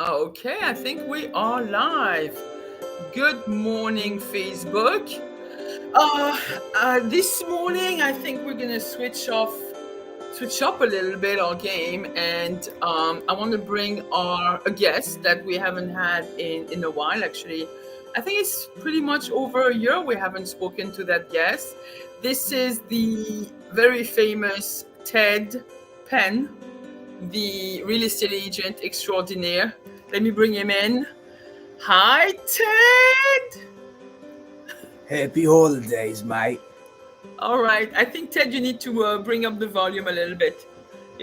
Okay, I think we are live. Good morning, Facebook. Uh, this morning, I think we're gonna switch up a little bit our game, and I want to bring a guest that we haven't had in a while. Actually, I think it's pretty much over a year we haven't spoken to that guest. This is the very famous Ted Penn, the real estate agent extraordinaire. Let me bring him in. Hi, Ted. Happy holidays, mate. All right. I think, Ted, you need to bring up the volume a little bit,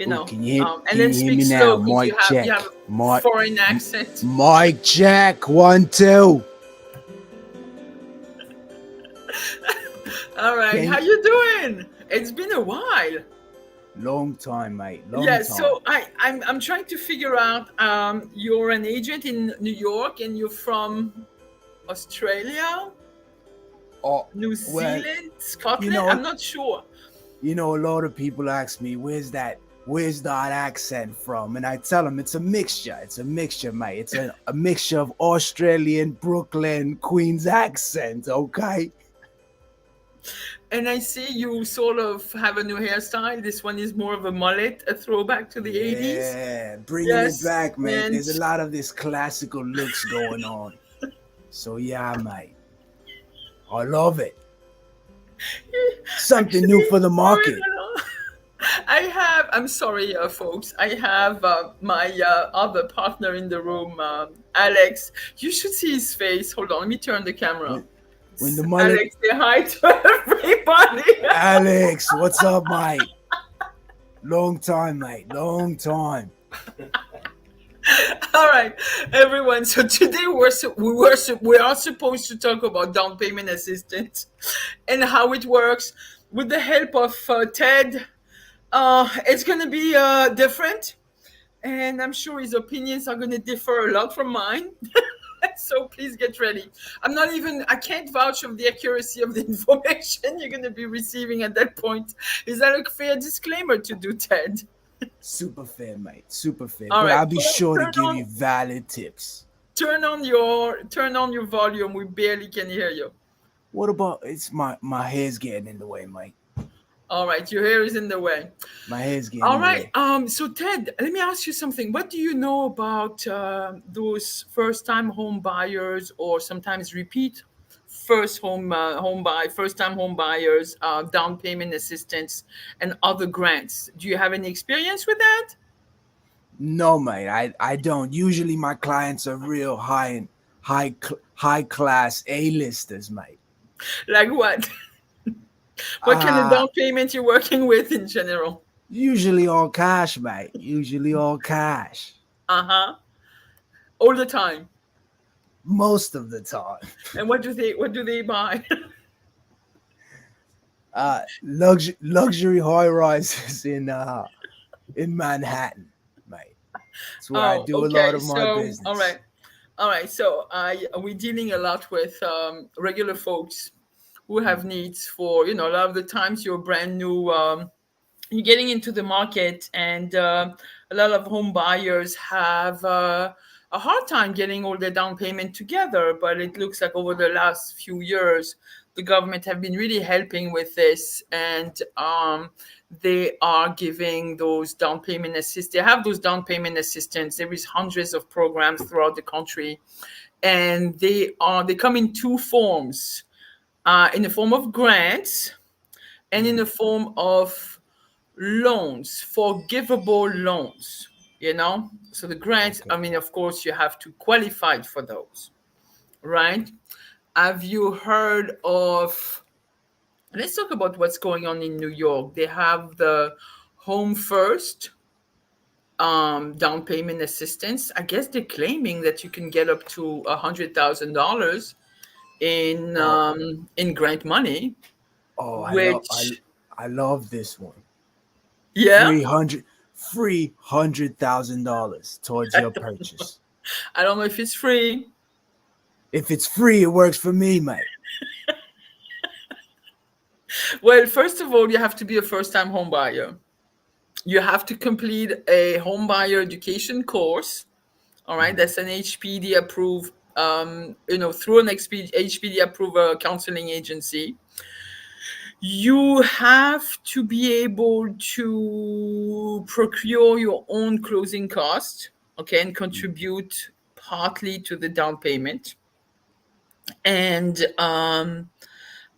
Oh, and can then you hear speak me slow now? because Mic you check. have a foreign accent. Mic check. 1, 2. All right. Can How you doing? It's been a while. Long time, mate. Long Yeah. time. So I'm trying to figure out. You're an agent in New York, and you're from Australia, Oh, New well, Zealand, you Scotland. know, I'm not sure. a lot of people ask me, where's that accent from? And I tell them it's a mixture. It's a mixture, mate. It's a mixture of Australian, Brooklyn, Queens accent, okay? And I see you sort of have a new hairstyle. This one is more of a mullet, a throwback to the 80s. Yeah, bringing it Yes. back, mate. And There's a lot of this classical looks going on. So yeah, mate. I love it. Something new for the market. I'm sorry, folks. I have my other partner in the room, Alex. You should see his face. Hold on, let me turn the camera. When the mullet. Alex, say hi to everybody. Alex, what's up, mate? Long time, mate. Long time. All right, everyone. So today we are supposed to talk about down payment assistance and how it works with the help of Ted. It's going to be different, and I'm sure his opinions are going to differ a lot from mine. So please get ready. I can't vouch of the accuracy of the information you're going to be receiving at that point. Is that a fair disclaimer to do, Ted? Super fair, mate. Super fair. All But right, I'll be sure to turn give on you valid tips. turn on your volume. We barely can hear you. What about it's my hair's getting in the way, mate. All right, your hair is in the way. My hair's getting All in the right. way. So Ted, let me ask you something. What do you know about those first-time home buyers, or sometimes repeat first-time home buyers, down payment assistance, and other grants? Do you have any experience with that? No, mate. I don't. Usually my clients are real high class A-listers, mate. Like what? What kind of Uh down payment you're working with in general? usually all cash, mate. Usually all cash. Uh huh. All the time. Most of the time. And what do they buy? Luxury high rises in Manhattan, mate. That's where I Oh, do a lot okay. of my So, all business. right. All right. So, we're dealing a lot with regular folks who have needs for, a lot of the times you're brand new, you're getting into the market, and a lot of home buyers have a hard time getting all their down payment together. But it looks like over the last few years, the government have been really helping with this, and they are giving those down payment assist. They have those down payment assistance. There is hundreds of programs throughout the country, and they come in two forms, in the form of grants and in the form of loans, forgivable loans. So the grants, Okay. of course, you have to qualify for those, right? Have you heard of? Let's talk about what's going on in New York. They have the Home First down payment assistance. I guess they're claiming that you can get up to $100,000 Oh, in grant money, oh, which, I love this one. yeah, 300,000 towards your purchase. I don't know if it's free. If it's free, it works for me, mate. Well, first of all, you have to be a first-time home buyer. You have to complete a home buyer education course. All right, that's an HPD approved, through an HPD approved counseling agency. You have to be able to procure your own closing costs, okay, and contribute partly to the down payment. And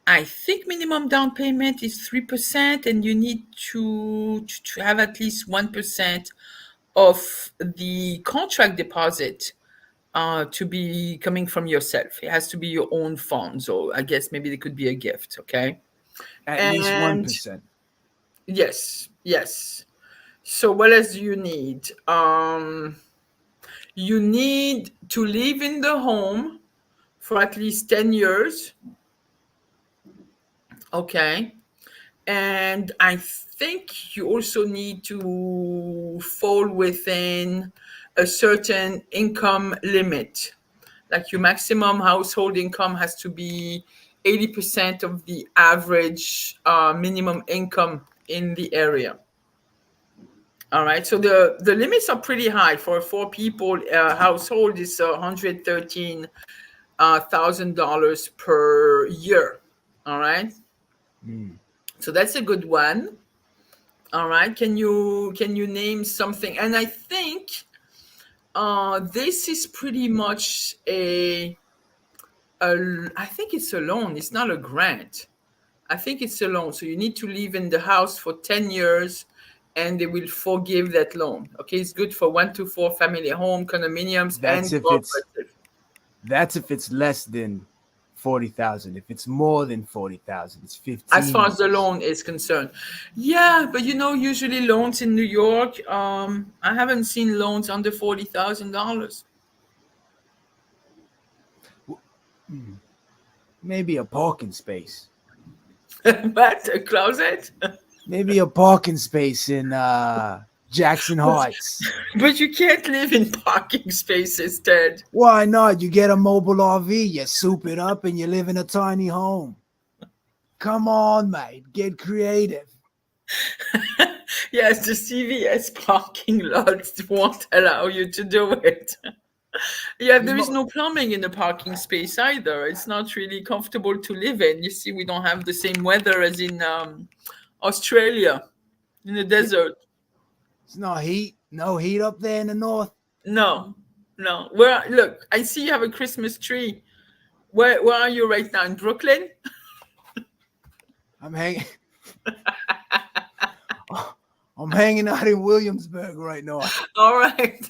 I think minimum down payment is 3%, and you need to have at least 1% of the contract deposit to be coming from yourself. It has to be your own funds, or I guess maybe it could be a gift, okay? At least And 1%. yes, yes. So what else do you need? You need to live in the home for at least 10 years, okay? And I think you also need to fall within a certain income limit. Like your maximum household income has to be 80% of the average minimum income in the area. All right. So the limits are pretty high for a four people household. Is $113,000 per year. All right. So that's a good one. All right. Can you name something? And I think this is pretty much I think it's a loan. It's not a grant. I think it's a loan. So you need to live in the house for 10 years and they will forgive that loan. Okay. It's good for 1 to 4 family home, condominiums, That's and if it's cooperative. that's if it's less than 40,000. If it's more than 40,000, it's As 15 far as the years. loan is concerned. Yeah, but usually loans in New York, I haven't seen loans under $40,000. Maybe a parking space. But a closet? Maybe a parking space in Jackson Heights. But you can't live in parking spaces, Ted. Why not? You get a mobile RV, you soup it up, and you live in a tiny home. Come on, mate. Get creative. Yes, the CVS parking lots won't allow you to do it. Yeah, there is no plumbing in the parking space either. It's not really comfortable to live in. You see, we don't have the same weather as in Australia, in the desert. It's no heat. No heat up there in the north. No, no. Look, I see you have a Christmas tree. Where are you right now? In Brooklyn? I'm hanging. I'm hanging out in Williamsburg right now. All right.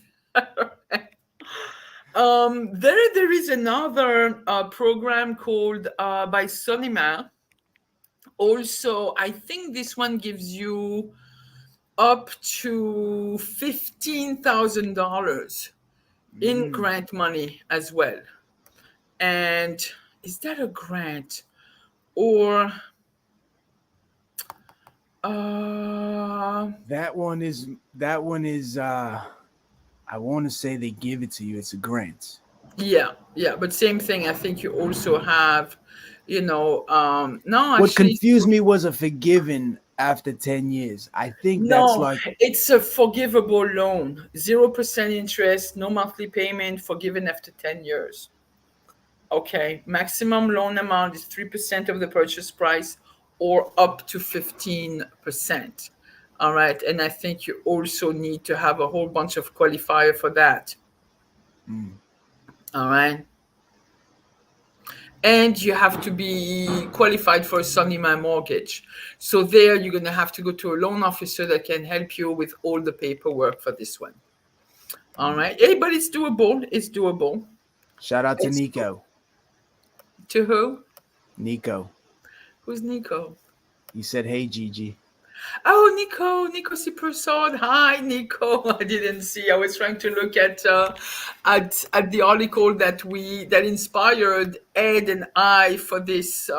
There is another program called by Sonima. Also, I think this one gives you up to $15,000 in grant money as well. And is that a grant or That one is I want to say they give it to you. It's a grant. yeah, but same thing. I think you also have, no, What actually, confused me was a forgiven after 10 years. I think that's no, like it's a forgivable loan, 0% interest, no monthly payment, forgiven after 10 years. Okay, maximum loan amount is 3% of the purchase price or up to 15%. All right, and I think you also need to have a whole bunch of qualifier for that. All right. And you have to be qualified for a Sonima mortgage. So there you're going to have to go to a loan officer that can help you with all the paperwork for this one. All right. Hey, but it's doable. It's doable. shout out to Nico. To who? Nico. Who's Nico? He said, "Hey Gigi." Oh, Nico Sipersod. Hi, Nico. I didn't see. I was trying to look at the article that inspired Ed and I for this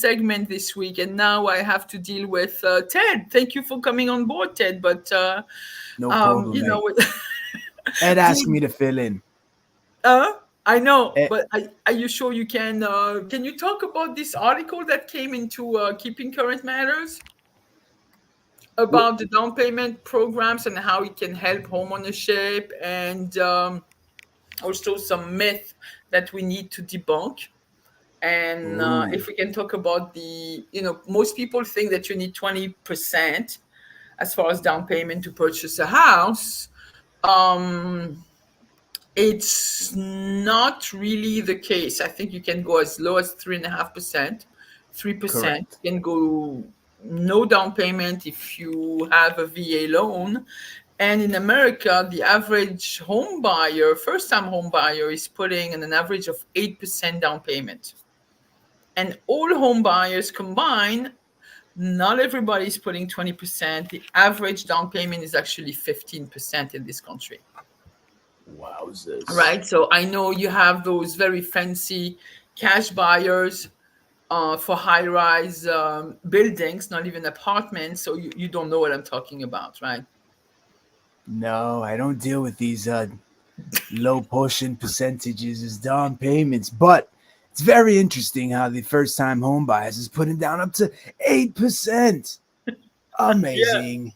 segment this week, and now I have to deal with Ted. Thank you for coming on board, Ted. But No problem, you know, Ed asked me to fill in. I know, Ed, but are you sure you can? Can you talk about this article that came into Keeping Current Matters? about the down payment programs and how it can help homeownership, and also some myth that we need to debunk. And if Ooh, we can talk about the, most people think that you need 20% as far as down payment to purchase a house. Um, it's not really the case. I think you can go as low as 3.5%, 3%. correct. You can go no down payment if you have a VA loan. And in America, the average home buyer, first time home buyer, is putting in an average of 8% down payment. And all home buyers combined, not everybody is putting 20%. The average down payment is actually 15% in this country. Wowzers. Right. So I know you have those very fancy cash buyers for high rise buildings, not even apartments. So you don't know what I'm talking about, right? No, I don't deal with these low portion percentages as down payments, but it's very interesting how the first time home buyers is putting down up to 8%. Yeah. Amazing. Yeah.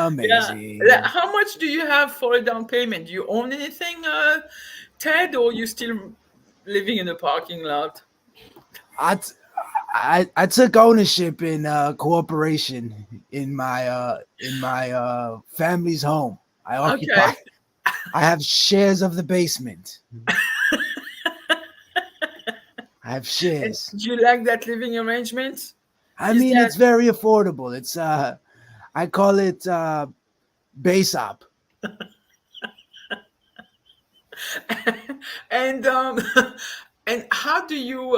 Amazing. How much do you have for a down payment? Do you own anything, Ted, or you still living in a parking lot? I, t- I took ownership in cooperation in my family's home. I occupy. Okay. I have shares of the basement. I have And shares. do you like that living arrangement? I Is mean, it's very affordable. It's I call it base op. that and and how do you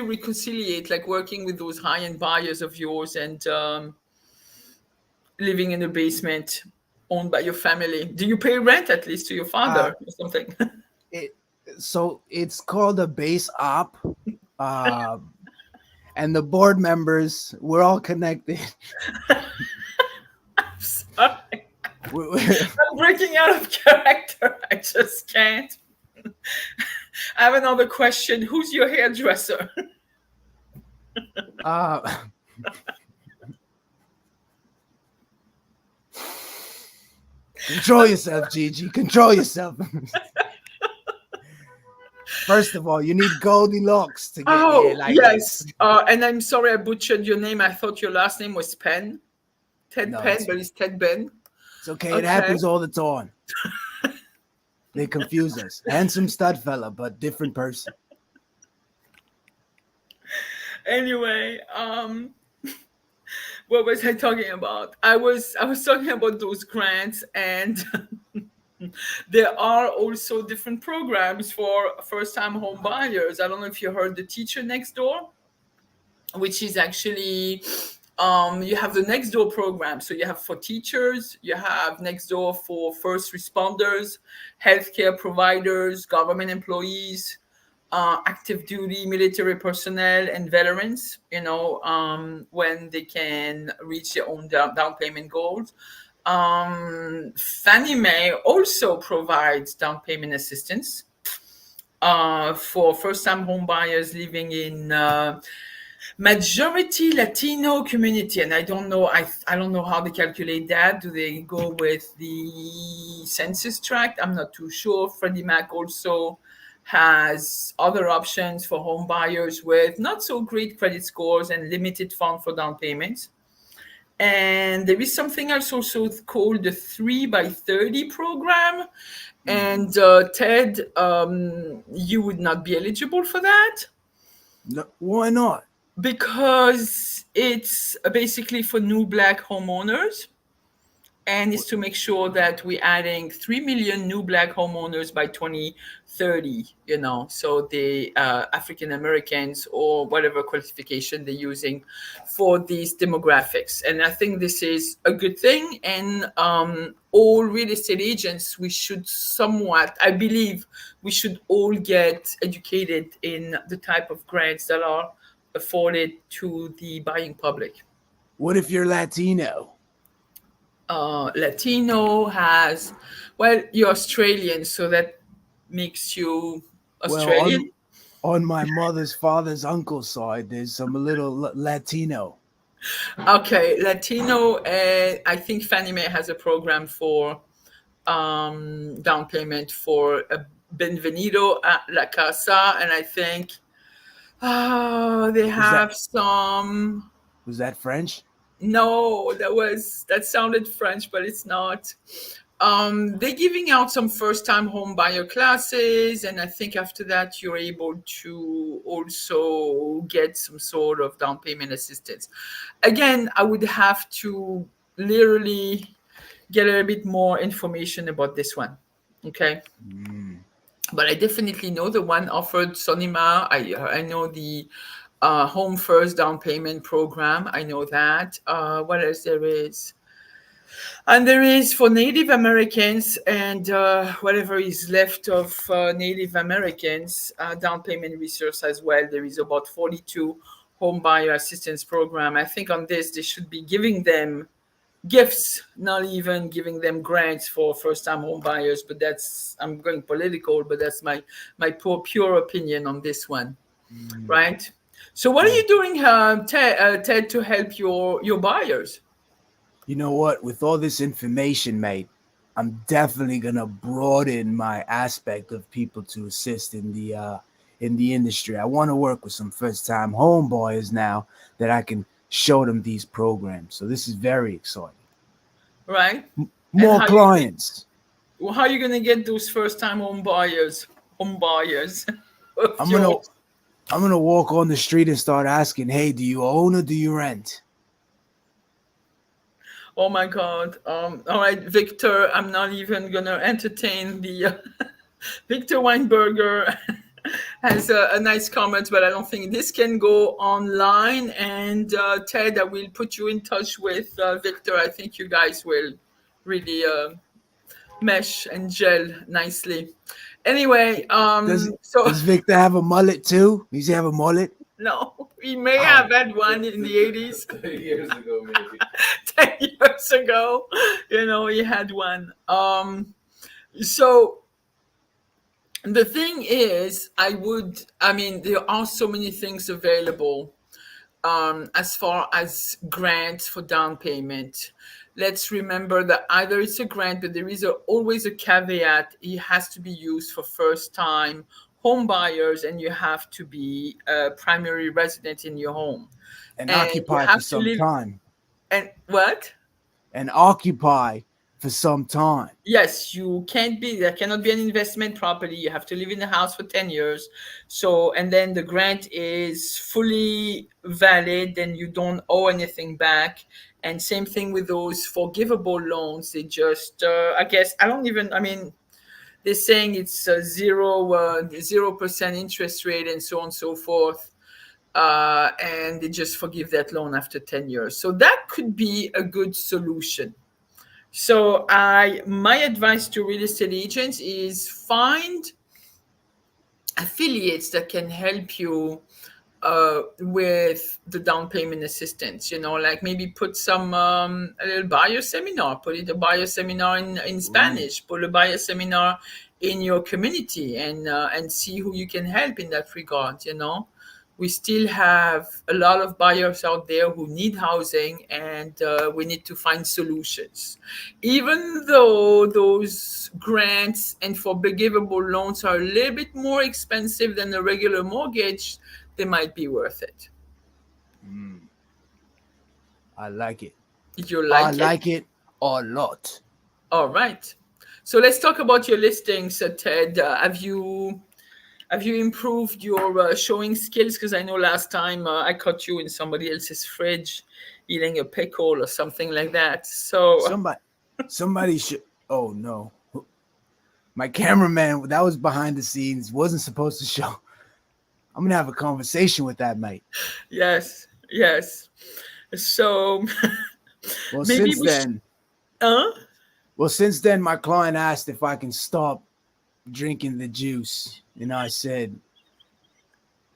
reconciliate like working with those high end buyers of yours and living in a basement owned by your family? Do you pay rent at least to your Uh, father or something? it so it's called a base op. Uh, and the board members, we're all connected. Sorry. We- I'm breaking out of character. I just can't. I have another question. Who's your hairdresser? uh, control yourself, Gigi. Control yourself. First of all, you need Goldilocks to get hair Oh, like this. yes. And I'm sorry I butchered your name. I thought your last name was Penn. Ted No, Penn, but it's Ted Ben. it's okay. It Okay. happens all the time. They confuse us. Handsome stud fella, but different person. Anyway, what was I talking about? I was talking about those grants, and there are also different programs for first time home buyers. I don't know if you heard the teacher next door, which is actually you have the next door program. So you have for teachers, you have next door for first responders, healthcare providers, government employees, active duty military personnel, and veterans, when they can reach their own down payment goals. Fannie Mae also provides down payment assistance for first-time home buyers living in majority Latino community, and I don't know how they calculate that. Do they go with the census tract? I'm not too sure. Freddie Mac also has other options for home buyers with not so great credit scores and limited fund for down payments. And there is something else also called the 3 by 30 program. And Ted, you would not be eligible for that No, why not? because it's basically for new black homeowners, and it's to make sure that we're adding 3 million new black homeowners by 2030, so the African Americans or whatever qualification they're using for these demographics. And I think this is a good thing. And all real estate agents, we should somewhat, I believe, we should all get educated in the type of grants that are afforded to the buying public. What if you're Latino? Latino has, well, you're Australian, so that makes you Well, Australian. on my mother's father's uncle's side, there's some little Latino. Okay, Latino, and I think Fannie Mae has a program for down payment for a Benvenido at La Casa, and I think they Was that have some. was that French? No, that sounded French, but it's not. They're giving out some first-time home buyer classes, and I think after that you're able to also get some sort of down payment assistance. Again, I would have to literally get a little bit more information about this one. Okay. Mm. But I definitely know the one offered Sonima. I know the Home First Down Payment Program. I know that. What else there is? And there is for Native Americans and whatever is left of Native Americans, down payment resource as well. There is about 42 home buyer assistance program. I think on this they should be giving them gifts, not even giving them grants for first-time home buyers. But that's, I'm going political, but that's my pure opinion on this one, Mm. right? So what are Yeah. you doing, Ted, to help your buyers? You know what? With all this information, mate, I'm definitely gonna broaden my aspect of people to assist in the industry. I want to work with some first time home buyers now that I can show them these programs. So this is very exciting. Right? And More clients. how are you gonna get those first-time home buyers of I'm gonna yours? I'm gonna walk on the street and start asking, "Hey, do you own or do you rent?" Oh my God. All right, Victor, I'm not even gonna entertain the Victor Weinberger has a nice comment, but I don't think this can go online. And Ted, I will put you in touch with Victor. I think you guys will really mesh and gel nicely. Anyway, Does so does Victor have a mullet too? Does he have a mullet? no, we may have Oh, had one in the 80s. 10 years ago, maybe. 10 years ago, he had one. So the thing is, I mean, there are so many things available as far as grants for down payment. Let's remember that either it's a grant, but there is always a caveat. It has to be used for first time home buyers, and you have to be a primary resident in your home. and And you occupy for have to some live, time. and what? And occupy for some time. Yes, you can't be, there cannot be an investment property. You have to live in the house for 10 years. So, and then the grant is fully valid, then you don't owe anything back. And same thing with those forgivable loans. They just, I guess, I don't even, I mean, they're saying it's 0% interest rate and so on and so forth. And they just forgive that loan after 10 years. So that could be a good solution. So my advice to real estate agents is find affiliates that can help you with the down payment assistance. Like maybe put some a little buyer seminar, put it a buyer seminar in Ooh. Spanish, put a buyer seminar in your community, and see who you can help in that regard. We still have a lot of buyers out there who need housing, and we need to find solutions. Even though those grants and forgivable loans are a little bit more expensive than a regular mortgage, they might be worth it. Mm, I like it. Did you I like it? like it a lot. All right. So let's talk about your listings, Ted. Have you improved your showing skills? Because I know last time I caught you in somebody else's fridge eating a pickle or something like that. So Somebody, somebody should. Oh no, my cameraman that was behind the scenes wasn't supposed to show. I'm gonna have a conversation with that mate. yes, yes. So Well, maybe since we should. then, Huh? since then, my client asked if I can stop drinking the juice, and I said,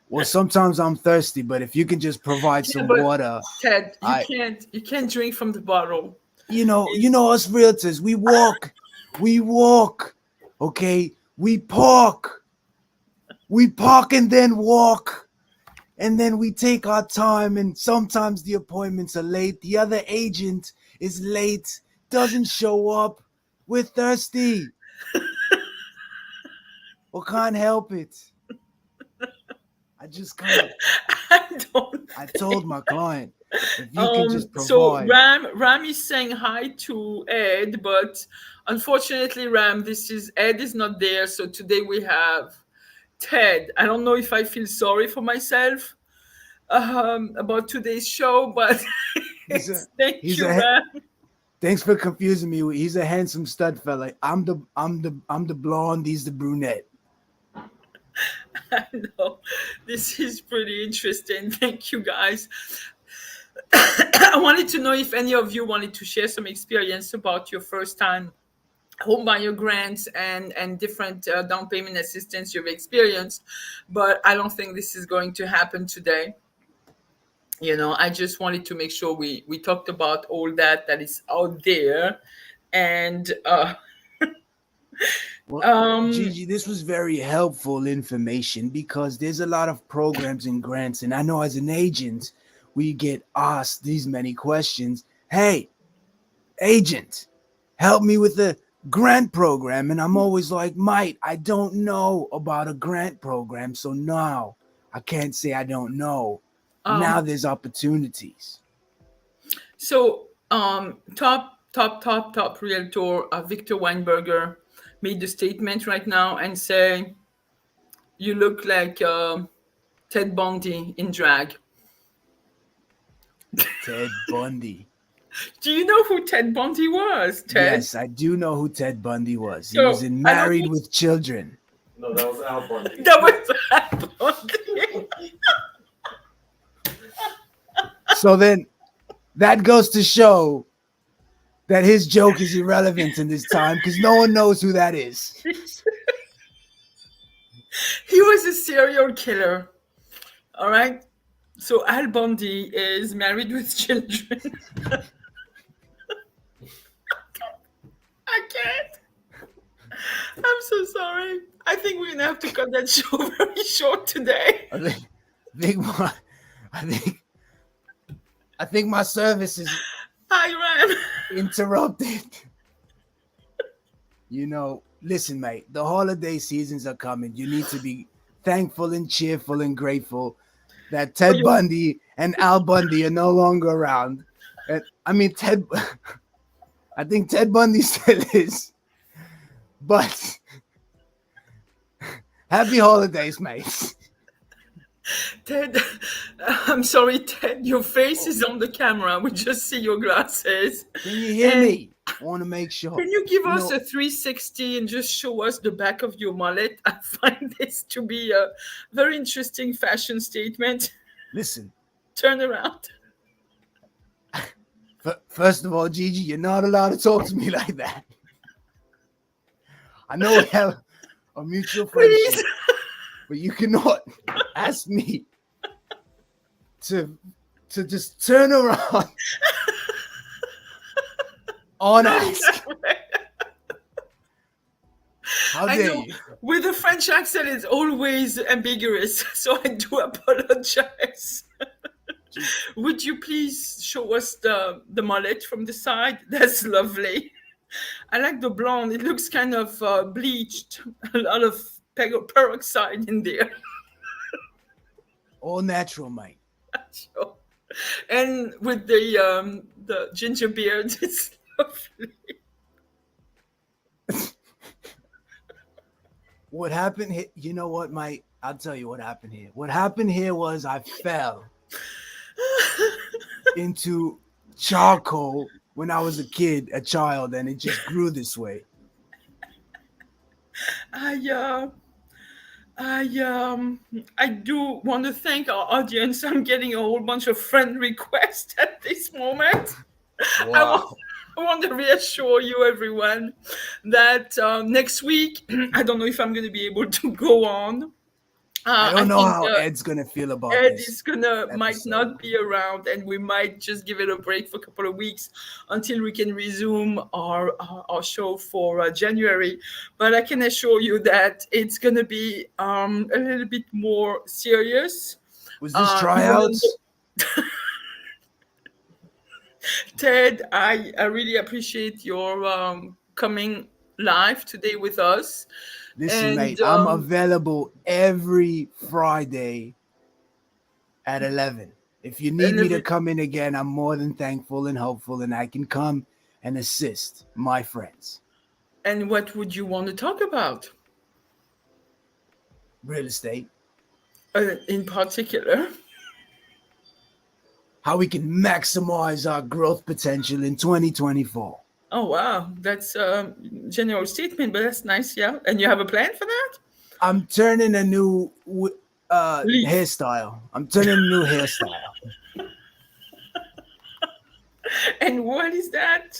"Well, sometimes I'm thirsty, but if you can just provide Yeah, some but water, Ted, you I, can't you can't drink from the bottle. you know us realtors, we walk, okay, we park and then walk, and then we take our time, and sometimes the appointments are late. The other agent is late, doesn't show up. We're thirsty. We can't help it. I just can't. I don't I think. told my client, if you can just So provide. Ram is saying hi to Ed, but unfortunately, Ram, this is Ed is not there. So today we have Ted. I don't know if I feel sorry for myself about today's show, but He's a thank he's you, a Ram. thanks for confusing me. He's a handsome stud fella. I'm the blonde, he's the brunette. I know this is pretty interesting. Thank you, guys. I wanted to know if any of you wanted to share some experience about your first time home buyer grants and different down payment assistance you've experienced, but I don't think this is going to happen today. I just wanted to make sure we talked about all that is out there. And Well, um Gigi, this was very helpful information because there's a lot of programs and grants, and I know as an agent, we get asked these many questions. Hey, agent, help me with the grant program. And I'm always like, mate, I don't know about a grant program. So now I can't say I don't know. Now um there's opportunities. so top realtor Victor Weinberger made the statement right now and say you look like Ted Bundy in drag. Ted Bundy. Do you know who Ted Bundy was, Ted? Yes, I do know who Ted Bundy was. He was So in I don't Married think with Children. No, that was Al Bundy. that was Ted Bundy. So then that goes to show that his joke is irrelevant in this time because no one knows who that is. He was a serial killer. All right. So Al Bundy is married with children. I can't. I'm so sorry. I think we're gonna have to cut that show very short today. I think my, I think I think my service is Hi, Ram. interrupted. Listen, mate, the holiday seasons are coming. You need to be thankful and cheerful and grateful that For Ted your Bundy and Al Bundy are no longer around. And I mean, I think Ted Bundy still is. But happy holidays, mate. Ted, I'm sorry, Ted. Your face is on the camera. We just see your glasses. Can you hear And me? I want to make sure. can you give You us know, a 360 and just show us the back of your mullet? I find this to be a very interesting fashion statement. listen, Turn around. first of all, Gigi, you're not allowed to talk to me like that. I know we have a mutual friendship, Please. but you cannot ask me to just turn around on Not ask. that way. How I dare know you? with a French accent, it's always ambiguous, so I do apologize. Would you please show us the mullet from the side? That's lovely. I like the blonde. It looks kind of bleached. A lot of peroxide in there. All natural, mate. Sure. And with the ginger beard, it's lovely. What happened here? You know what, mate? I'll tell you what happened here. What happened here was I fell into charcoal when I was a child, and it just grew this way. I I do want to thank our audience. I'm getting a whole bunch of friend requests at this moment. I want, Wow. I want to reassure you, everyone, that next week, I don't know if I'm going to be able to go on. I I don't know think how Ed's gonna feel about Ed this is gonna might episode. not be around, and we might just give it a break for a couple of weeks until we can resume our show for January. But I can assure you that it's gonna be a little bit more serious. Was this You wanna tryouts? Ted, I really appreciate your coming live today with us. Listen, mate, And I'm available every Friday at 11. If you need and me to every, come in again, I'm more than thankful and hopeful, and I can come and assist my friends. and what would you want to talk about Real estate, in particular? how we can maximize our growth potential in 2024. Oh wow, that's a general statement, but that's nice. Yeah, and you have a plan for that? I'm turning a new Leaf. hairstyle. I'm turning a new hairstyle. And what is that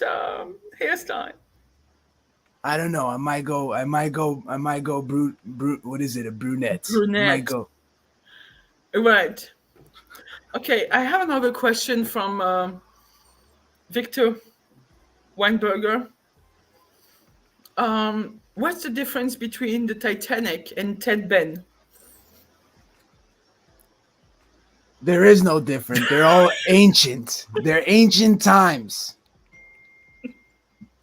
hairstyle? I don't know. I might go brute. What is it? A brunette. I might Brunette. go. Right. Okay, I have another question from Victor Weinberger. What's the difference between the Titanic and Ted Ben? There is no different. They're all ancient. They're ancient times.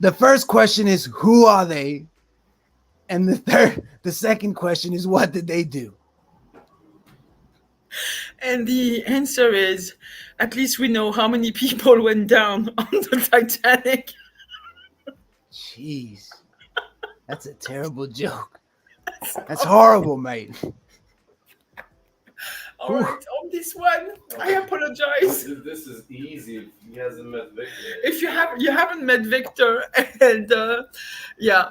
The first question is who are they? And the second question is what did they do? And the answer is, at least we know how many people went down on the Titanic. Jeez. That's a terrible joke. That's horrible, mate. All right, on this one, I apologize. This is easy. He hasn't met Victor. If you haven't met Victor, and yeah,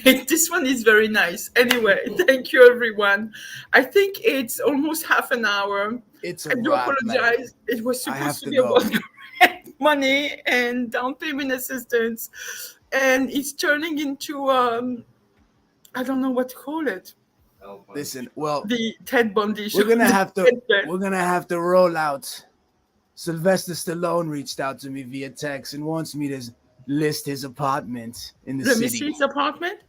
this one is very nice. Anyway, thank you everyone. I think it's almost half an hour. It's I a do wrap, mate. apologize. It was I have supposed to to be go. about money and down payment assistance, and it's turning into I don't know what to call it. Listen, well, The Ted Bundy show. we're gonna have to Ted Ben. we're gonna have to roll out. Sylvester Stallone reached out to me via text and wants me to list his apartment in the Let me see city. his apartment.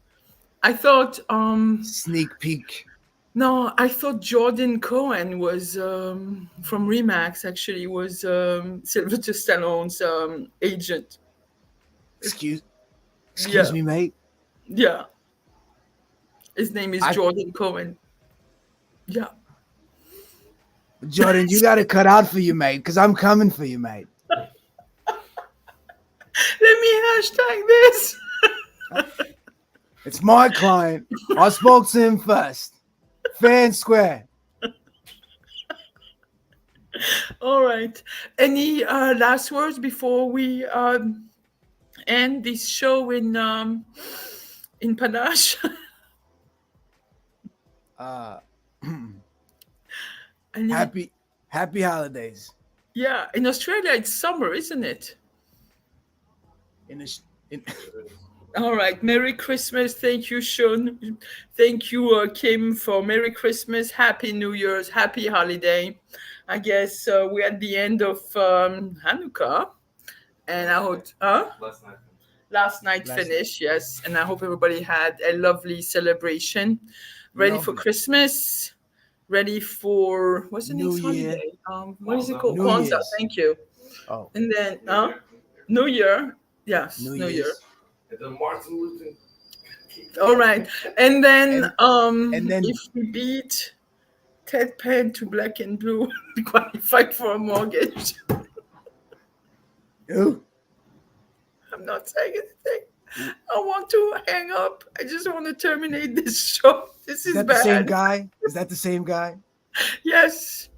I thought Sneak peek. no, I thought Jordan Cohen was from Remax. Actually, was Sylvester Stallone's agent. Excuse Yeah, me, mate. yeah. His name is I Jordan Cohen. Yeah. Jordan, you gotta cut out for you, mate, because I'm coming for you, mate. Let me hashtag this. It's my client. I spoke to him first. Fair and square. All right. Any last words before we end this show in Panache? Any- Happy holidays. yeah, in Australia it's summer, isn't it? In All right. Merry Christmas. Thank you, Sean. Thank you, Kim, for Merry Christmas. Happy New Year's. Happy holiday. I guess we're at the end of Hanukkah. And I hope, last night Last- finish, yes. And I hope everybody had a lovely celebration. Ready for Lovely. Christmas. Ready for, what's the New next Year. holiday? What is it called? New Kwanzaa. Year's. Thank you. Oh, And then New Year. Yes, New New Year. Year's. And then Martin Luther. All right, and then And then- if we beat Ted Penn to Black and Blue, we qualify for a mortgage. Ooh, I'm not saying anything. I want to hang up. I just want to terminate this show. This is is that the bad. same guy? Is that the same guy? Yes,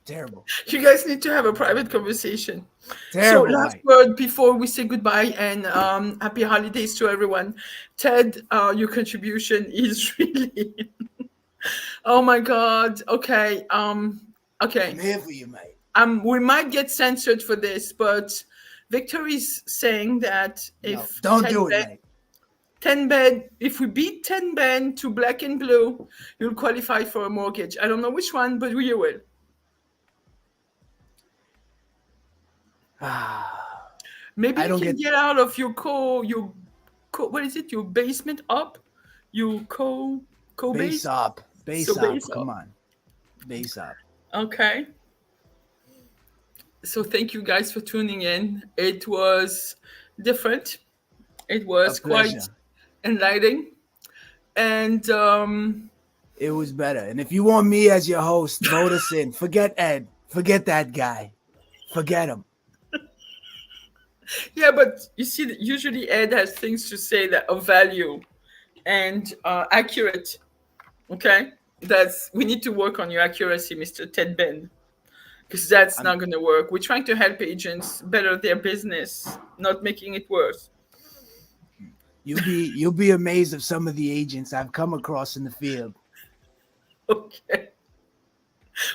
Terrible. you guys need to have a private conversation. Terrible. So last mate. word before we say goodbye and happy holidays to everyone. Ted, your contribution is really oh my god. Okay. Okay. I'm here for you, mate. We might get censored for this, but Victor is saying that No, if don't do it, mate. 10 Ben, if we beat 10 Ben to Black and Blue, you'll qualify for a mortgage. I don't know which one, but we will. Maybe I you don't can get- get out of your what is it? Your basement up? Your Base base? up. Base So up. base Come up. on. Base up. Okay. So thank you guys for tuning in. It was different. It A was quite pleasure. enlightening. And It was better. And if you want me as your host, vote us in. Forget Ed. Forget that guy. Forget him. yeah, but you see, that usually Ed has things to say that of value and accurate. Okay, we need to work on your accuracy, Mr. Ted Ben, because that's I'm, not going to work. We're trying to help agents better their business, not making it worse. you'll be amazed of some of the agents I've come across in the field. Okay.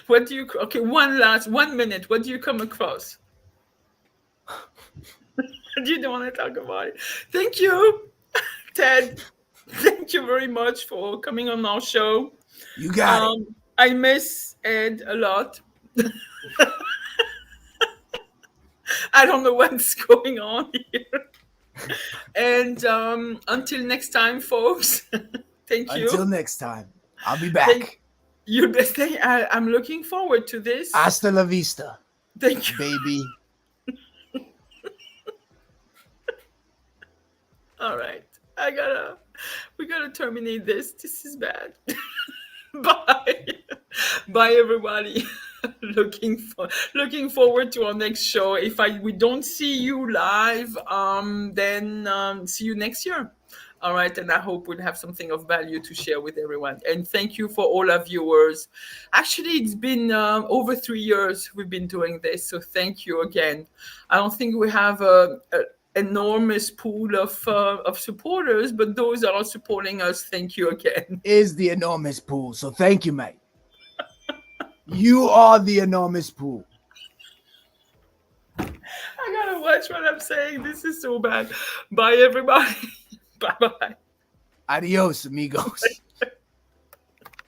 What do you? Okay, 1 minute. What do you come across? You don't want to talk about it. Thank you, Ted. Thank you very much for coming on our show. You got it. I miss Ed a lot. I don't know what's going on here. And until next time, folks. Thank you. Until next time, I'll be back. I'm looking forward to this. Hasta la vista, Thank you, baby. All right. We gotta terminate this. This is bad. Bye. Bye, everybody. Looking forward to our next show. If we don't see you live, then see you next year. All right, and I hope we'll have something of value to share with everyone. And thank you for all our viewers. Actually, it's been over 3 years we've been doing this, so thank you again. I don't think we have a enormous pool of supporters, but those that are supporting us, thank you again. Is the enormous pool. So thank you, mate. You are the enormous pool. I gotta watch what I'm saying. This is so bad. Bye, everybody. Bye-bye. Adios, amigos.